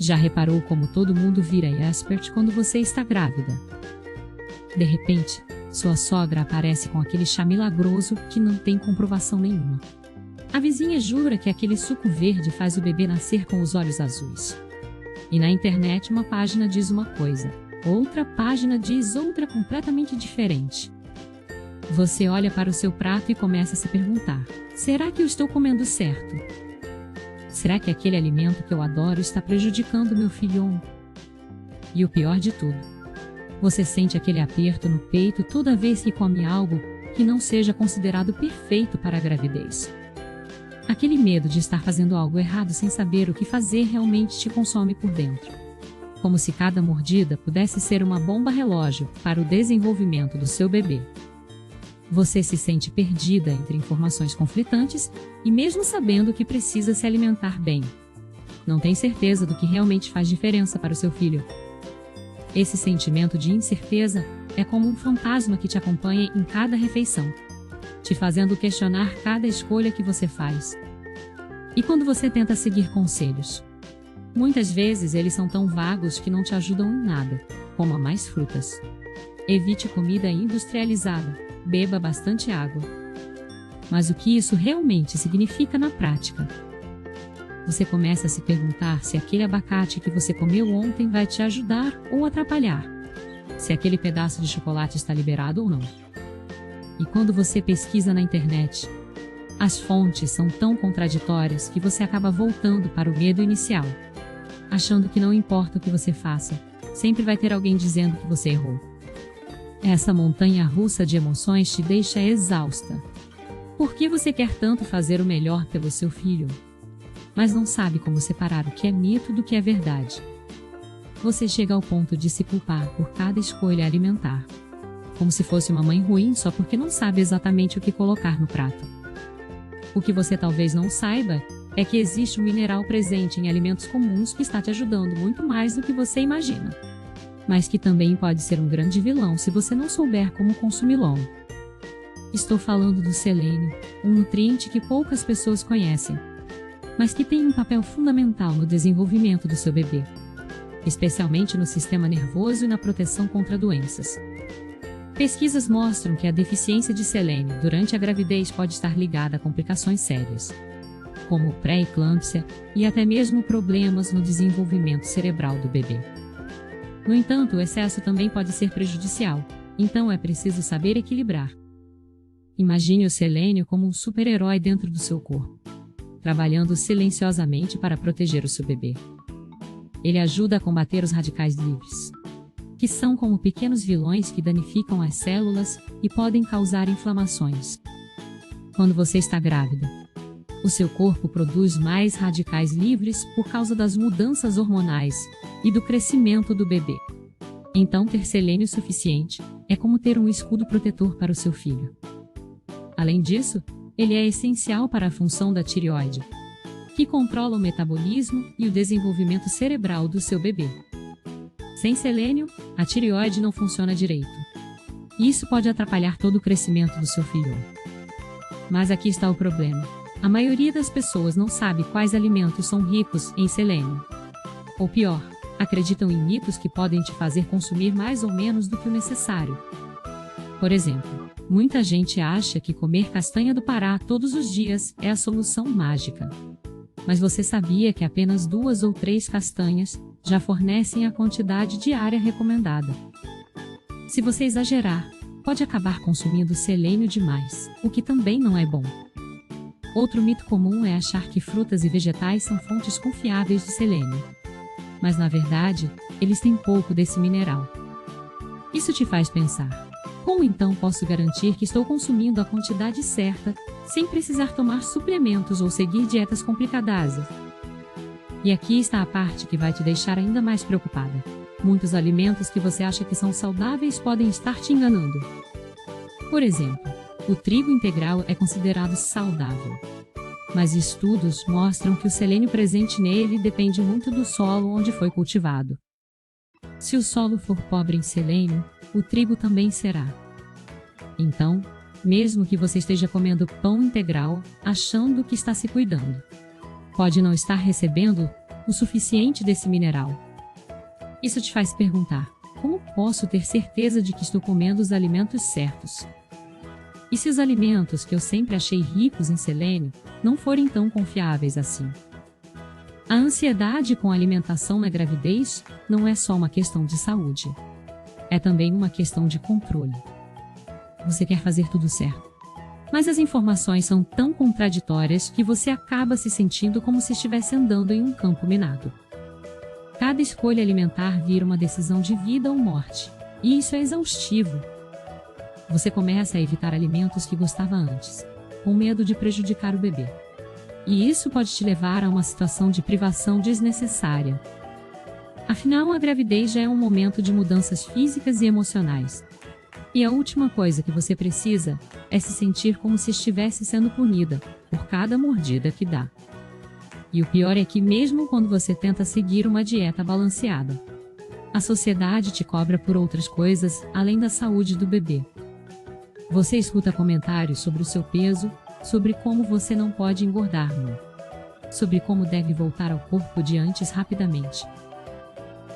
Já reparou como todo mundo vira expert quando você está grávida? De repente, sua sogra aparece com aquele chá milagroso que não tem comprovação nenhuma. A vizinha jura que aquele suco verde faz o bebê nascer com os olhos azuis. E na internet uma página diz uma coisa, outra página diz outra completamente diferente. Você olha para o seu prato e começa a se perguntar: será que eu estou comendo certo? Será que aquele alimento que eu adoro está prejudicando meu filhão? E o pior de tudo, você sente aquele aperto no peito toda vez que come algo que não seja considerado perfeito para a gravidez. Aquele medo de estar fazendo algo errado sem saber o que fazer realmente te consome por dentro. Como se cada mordida pudesse ser uma bomba relógio para o desenvolvimento do seu bebê. Você se sente perdida entre informações conflitantes e mesmo sabendo que precisa se alimentar bem. Não tem certeza do que realmente faz diferença para o seu filho. Esse sentimento de incerteza é como um fantasma que te acompanha em cada refeição, te fazendo questionar cada escolha que você faz. E quando você tenta seguir conselhos? Muitas vezes eles são tão vagos que não te ajudam em nada. Coma mais frutas. Evite comida industrializada. Beba bastante água. Mas o que isso realmente significa na prática? Você começa a se perguntar se aquele abacate que você comeu ontem vai te ajudar ou atrapalhar. Se aquele pedaço de chocolate está liberado ou não. E quando você pesquisa na internet, as fontes são tão contraditórias que você acaba voltando para o medo inicial. Achando que não importa o que você faça, sempre vai ter alguém dizendo que você errou. Essa montanha russa de emoções te deixa exausta. Por que você quer tanto fazer o melhor pelo seu filho, mas não sabe como separar o que é mito do que é verdade? Você chega ao ponto de se culpar por cada escolha alimentar, como se fosse uma mãe ruim só porque não sabe exatamente o que colocar no prato. O que você talvez não saiba é que existe um mineral presente em alimentos comuns que está te ajudando muito mais do que você imagina, mas que também pode ser um grande vilão se você não souber como consumi-lo. Estou falando do selênio, um nutriente que poucas pessoas conhecem, mas que tem um papel fundamental no desenvolvimento do seu bebê, especialmente no sistema nervoso e na proteção contra doenças. Pesquisas mostram que a deficiência de selênio durante a gravidez pode estar ligada a complicações sérias, como pré-eclâmpsia e até mesmo problemas no desenvolvimento cerebral do bebê. No entanto, o excesso também pode ser prejudicial, então é preciso saber equilibrar. Imagine o selênio como um super-herói dentro do seu corpo, trabalhando silenciosamente para proteger o seu bebê. Ele ajuda a combater os radicais livres, que são como pequenos vilões que danificam as células e podem causar inflamações. Quando você está grávida, o seu corpo produz mais radicais livres por causa das mudanças hormonais e do crescimento do bebê. Então, ter selênio suficiente é como ter um escudo protetor para o seu filho. Além disso, ele é essencial para a função da tireoide, que controla o metabolismo e o desenvolvimento cerebral do seu bebê. Sem selênio, a tireoide não funciona direito. Isso pode atrapalhar todo o crescimento do seu filho. Mas aqui está o problema. A maioria das pessoas não sabe quais alimentos são ricos em selênio. Ou pior, acreditam em mitos que podem te fazer consumir mais ou menos do que o necessário. Por exemplo, muita gente acha que comer castanha do Pará todos os dias é a solução mágica. Mas você sabia que apenas 2 ou 3 castanhas já fornecem a quantidade diária recomendada? Se você exagerar, pode acabar consumindo selênio demais, o que também não é bom. Outro mito comum é achar que frutas e vegetais são fontes confiáveis de selênio. Mas na verdade, eles têm pouco desse mineral. Isso te faz pensar: como então posso garantir que estou consumindo a quantidade certa, sem precisar tomar suplementos ou seguir dietas complicadas? E aqui está a parte que vai te deixar ainda mais preocupada. Muitos alimentos que você acha que são saudáveis podem estar te enganando. Por exemplo, o trigo integral é considerado saudável. Mas estudos mostram que o selênio presente nele depende muito do solo onde foi cultivado. Se o solo for pobre em selênio, o trigo também será. Então, mesmo que você esteja comendo pão integral, achando que está se cuidando, pode não estar recebendo o suficiente desse mineral. Isso te faz perguntar: como posso ter certeza de que estou comendo os alimentos certos? E se os alimentos que eu sempre achei ricos em selênio não forem tão confiáveis assim? A ansiedade com a alimentação na gravidez não é só uma questão de saúde. É também uma questão de controle. Você quer fazer tudo certo, mas as informações são tão contraditórias que você acaba se sentindo como se estivesse andando em um campo minado. Cada escolha alimentar vira uma decisão de vida ou morte, e isso é exaustivo. Você começa a evitar alimentos que gostava antes, com medo de prejudicar o bebê. E isso pode te levar a uma situação de privação desnecessária. Afinal, a gravidez já é um momento de mudanças físicas e emocionais. E a última coisa que você precisa é se sentir como se estivesse sendo punida por cada mordida que dá. E o pior é que mesmo quando você tenta seguir uma dieta balanceada, a sociedade te cobra por outras coisas além da saúde do bebê. Você escuta comentários sobre o seu peso, sobre como você não pode engordar, sobre como deve voltar ao corpo de antes rapidamente.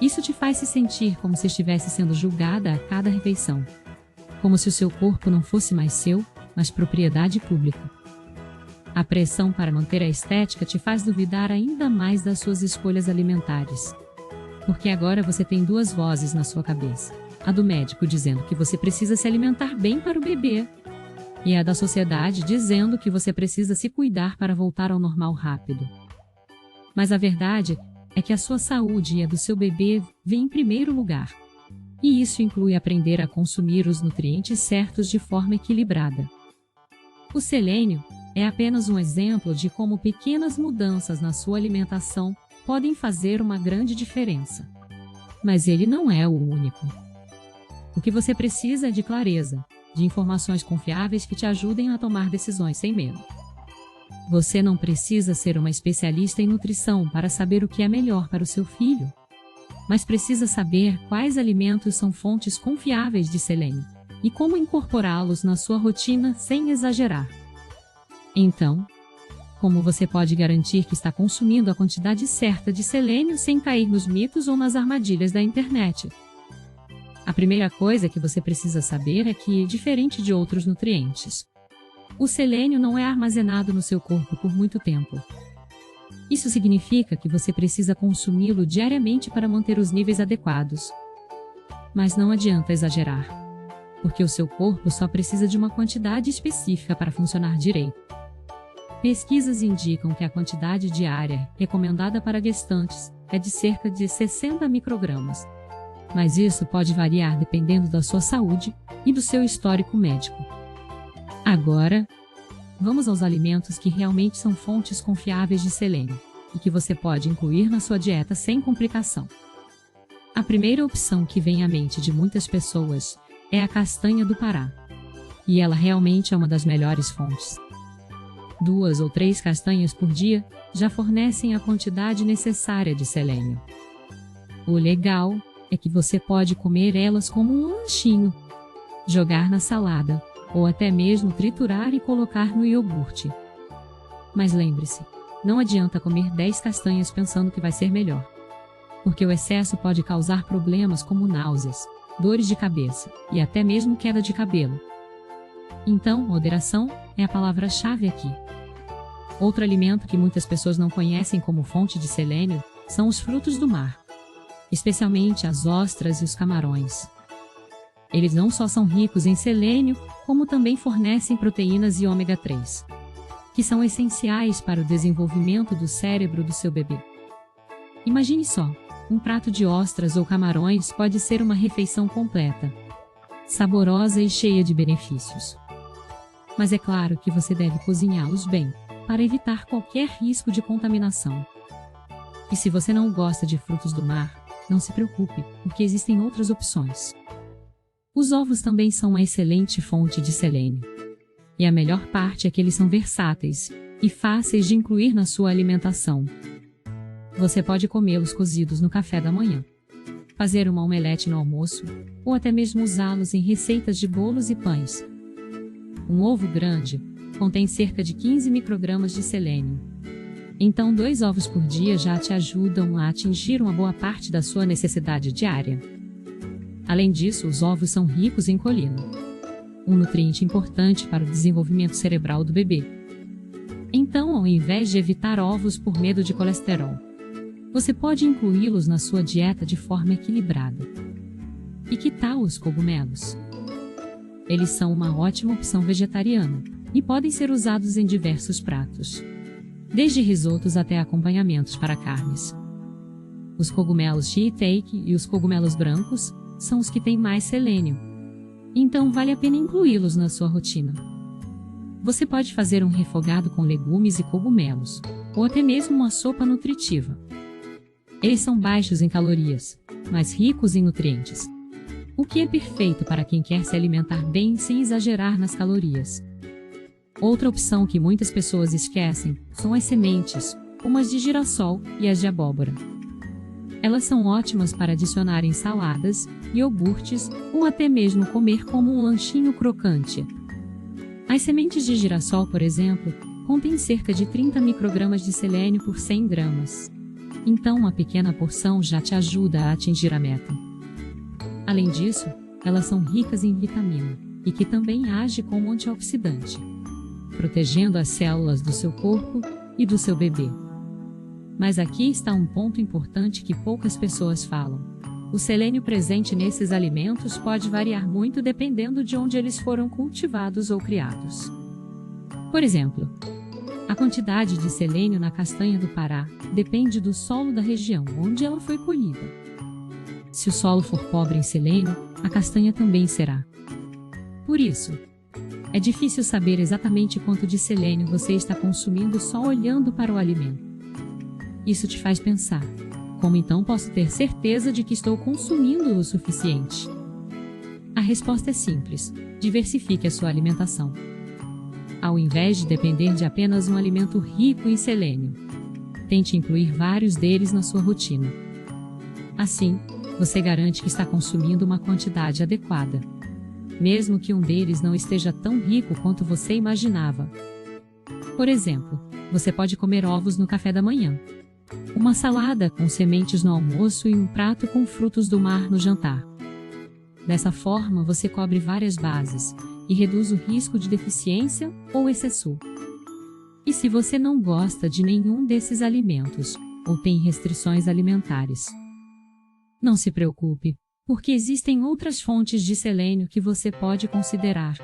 Isso te faz se sentir como se estivesse sendo julgada a cada refeição. Como se o seu corpo não fosse mais seu, mas propriedade pública. A pressão para manter a estética te faz duvidar ainda mais das suas escolhas alimentares. Porque agora você tem duas vozes na sua cabeça. A do médico dizendo que você precisa se alimentar bem para o bebê. E a da sociedade dizendo que você precisa se cuidar para voltar ao normal rápido. Mas a verdade é que a sua saúde e a do seu bebê vem em primeiro lugar. E isso inclui aprender a consumir os nutrientes certos de forma equilibrada. O selênio é apenas um exemplo de como pequenas mudanças na sua alimentação podem fazer uma grande diferença. Mas ele não é o único. O que você precisa é de clareza, de informações confiáveis que te ajudem a tomar decisões sem medo. Você não precisa ser uma especialista em nutrição para saber o que é melhor para o seu filho, mas precisa saber quais alimentos são fontes confiáveis de selênio e como incorporá-los na sua rotina sem exagerar. Então, como você pode garantir que está consumindo a quantidade certa de selênio sem cair nos mitos ou nas armadilhas da internet? A primeira coisa que você precisa saber é que, diferente de outros nutrientes, o selênio não é armazenado no seu corpo por muito tempo. Isso significa que você precisa consumi-lo diariamente para manter os níveis adequados. Mas não adianta exagerar, porque o seu corpo só precisa de uma quantidade específica para funcionar direito. Pesquisas indicam que a quantidade diária recomendada para gestantes é de cerca de 60 microgramas. Mas isso pode variar dependendo da sua saúde e do seu histórico médico. Agora, vamos aos alimentos que realmente são fontes confiáveis de selênio e que você pode incluir na sua dieta sem complicação. A primeira opção que vem à mente de muitas pessoas é a castanha do Pará. E ela realmente é uma das melhores fontes. 2 ou 3 castanhas por dia já fornecem a quantidade necessária de selênio. O legal é que você pode comer elas como um lanchinho, jogar na salada, ou até mesmo triturar e colocar no iogurte. Mas lembre-se, não adianta comer 10 castanhas pensando que vai ser melhor. Porque o excesso pode causar problemas como náuseas, dores de cabeça e até mesmo queda de cabelo. Então, moderação é a palavra-chave aqui. Outro alimento que muitas pessoas não conhecem como fonte de selênio são os frutos do mar, especialmente as ostras e os camarões. Eles não só são ricos em selênio, como também fornecem proteínas e ômega 3, que são essenciais para o desenvolvimento do cérebro do seu bebê. Imagine só, um prato de ostras ou camarões pode ser uma refeição completa, saborosa e cheia de benefícios. Mas é claro que você deve cozinhá-los bem, para evitar qualquer risco de contaminação. E se você não gosta de frutos do mar, não se preocupe, porque existem outras opções. Os ovos também são uma excelente fonte de selênio. E a melhor parte é que eles são versáteis e fáceis de incluir na sua alimentação. Você pode comê-los cozidos no café da manhã, fazer uma omelete no almoço, ou até mesmo usá-los em receitas de bolos e pães. Um ovo grande contém cerca de 15 microgramas de selênio. Então 2 ovos por dia já te ajudam a atingir uma boa parte da sua necessidade diária. Além disso, os ovos são ricos em colina, um nutriente importante para o desenvolvimento cerebral do bebê. Então, ao invés de evitar ovos por medo de colesterol, você pode incluí-los na sua dieta de forma equilibrada. E que tal os cogumelos? Eles são uma ótima opção vegetariana e podem ser usados em diversos pratos, desde risotos até acompanhamentos para carnes. Os cogumelos shiitake e os cogumelos brancos são os que têm mais selênio, então vale a pena incluí-los na sua rotina. Você pode fazer um refogado com legumes e cogumelos, ou até mesmo uma sopa nutritiva. Eles são baixos em calorias, mas ricos em nutrientes, o que é perfeito para quem quer se alimentar bem sem exagerar nas calorias. Outra opção que muitas pessoas esquecem são as sementes, como as de girassol e as de abóbora. Elas são ótimas para adicionar em saladas, iogurtes ou até mesmo comer como um lanchinho crocante. As sementes de girassol, por exemplo, contêm cerca de 30 microgramas de selênio por 100 gramas. Então uma pequena porção já te ajuda a atingir a meta. Além disso, elas são ricas em vitamina, e que também age como antioxidante, protegendo as células do seu corpo e do seu bebê. Mas aqui está um ponto importante que poucas pessoas falam. O selênio presente nesses alimentos pode variar muito dependendo de onde eles foram cultivados ou criados. Por exemplo, a quantidade de selênio na castanha do Pará depende do solo da região onde ela foi colhida. Se o solo for pobre em selênio, a castanha também será. Por isso, é difícil saber exatamente quanto de selênio você está consumindo só olhando para o alimento. Isso te faz pensar: como então posso ter certeza de que estou consumindo o suficiente? A resposta é simples: diversifique a sua alimentação. Ao invés de depender de apenas um alimento rico em selênio, tente incluir vários deles na sua rotina. Assim, você garante que está consumindo uma quantidade adequada, mesmo que um deles não esteja tão rico quanto você imaginava. Por exemplo, você pode comer ovos no café da manhã, uma salada com sementes no almoço e um prato com frutos do mar no jantar. Dessa forma, você cobre várias bases e reduz o risco de deficiência ou excesso. E se você não gosta de nenhum desses alimentos, ou tem restrições alimentares, não se preocupe, porque existem outras fontes de selênio que você pode considerar.